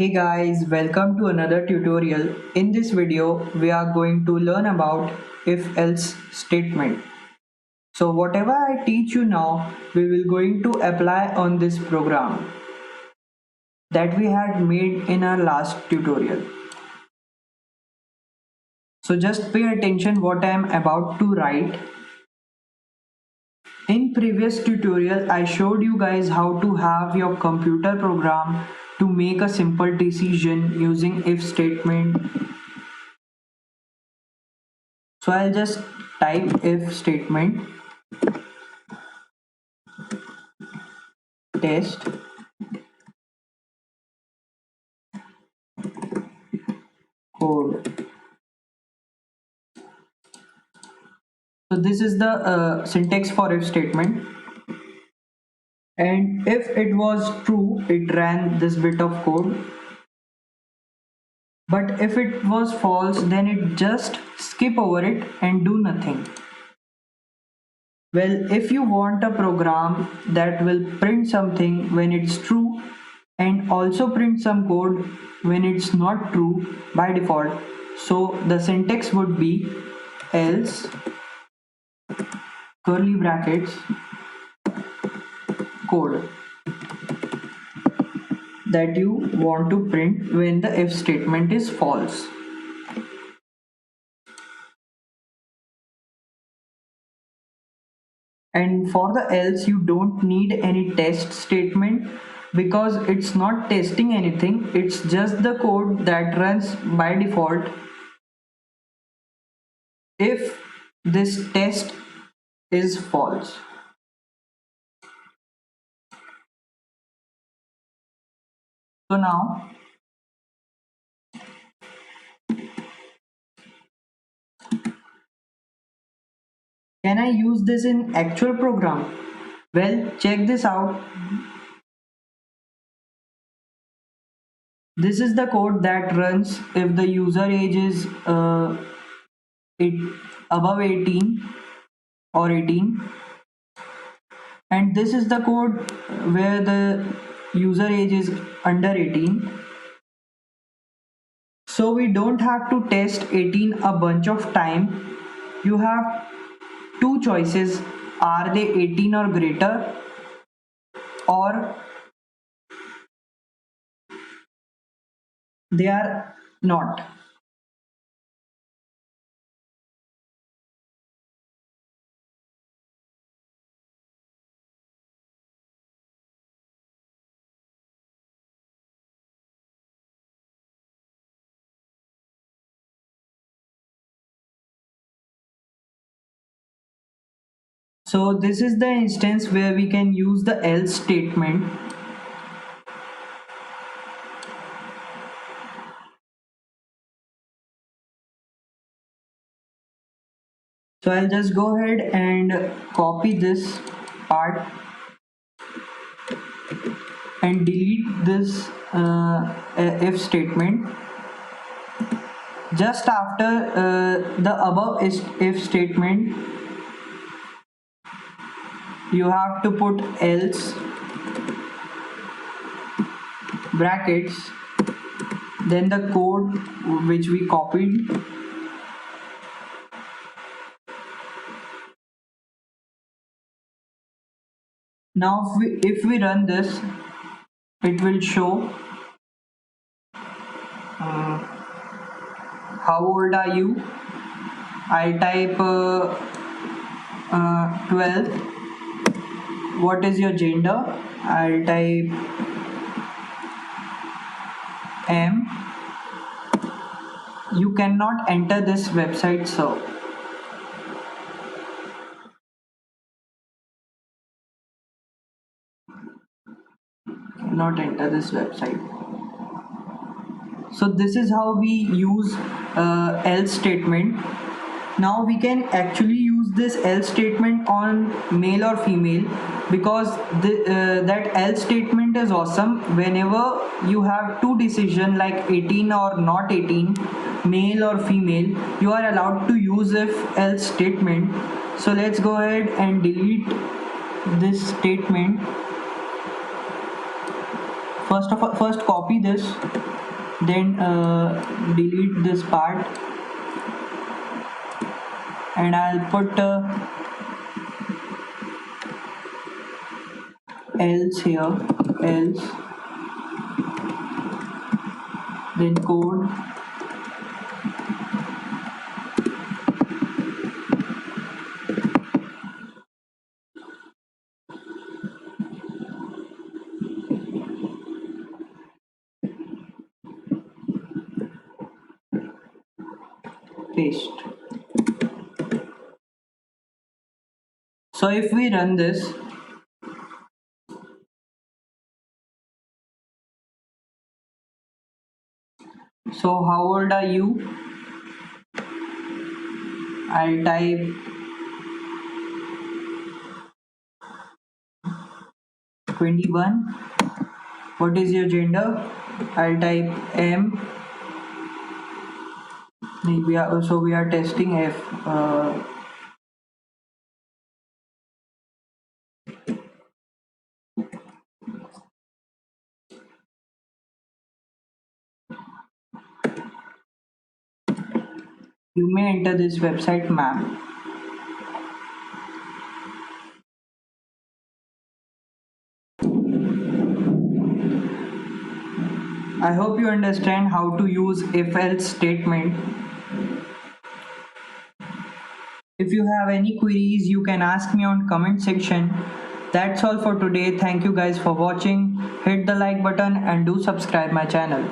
Hey guys, welcome to another tutorial. In this video, we are going to learn about if-else statement. So whatever I teach you now, we will going to apply on this program that we had made in our last tutorial. So just pay attention what I am about to write. In previous tutorial, I showed you guys how to have your computer program to make a simple decision using if statement. So I'll just type if statement test code. So this is the syntax for if statement, and if it was true, it ran this bit of code, but if it was false, then it just skip over it and do nothing. Well, if you want a program that will print something when it's true and also print some code when it's not true by default, so the syntax would be else curly brackets code that you want to print when the if statement is false. And for the else, you don't need any test statement because it's not testing anything, it's just the code that runs by default if this test is false. So now can I use this in actual program? Well, check this out. This is the code that runs if the user age is above 18 or 18, and this is the code where the user age is under 18. So we don't have to test 18 a bunch of time. You have two choices: are they 18 or greater, or they are not. So this is the instance where we can use the else statement. So I'll just go ahead and copy this part and delete this if statement. Just after the above if statement, you have to put else brackets, then the code which we copied. Now if we run this, it will show how old are you. I'll type 12. What is your gender? I'll type M. You cannot enter this website, sir. Cannot enter this website. So this is how we use else statement. Now we can actually use this else statement on male or female, because that else statement is awesome. Whenever you have two decisions like 18 or not 18, male or female, you are allowed to use if else statement. So let's go ahead and delete this statement. First copy this then delete this part, and I'll put else here, else, then code, paste. So if we run this, so how old are you? I'll type 21. What is your gender? I'll type M. So we are testing if you may enter this website, ma'am. I hope you understand how to use if-else statement. If you have any queries, you can ask me on comment section. That's all for today. Thank you guys for watching. Hit the like button and do subscribe my channel.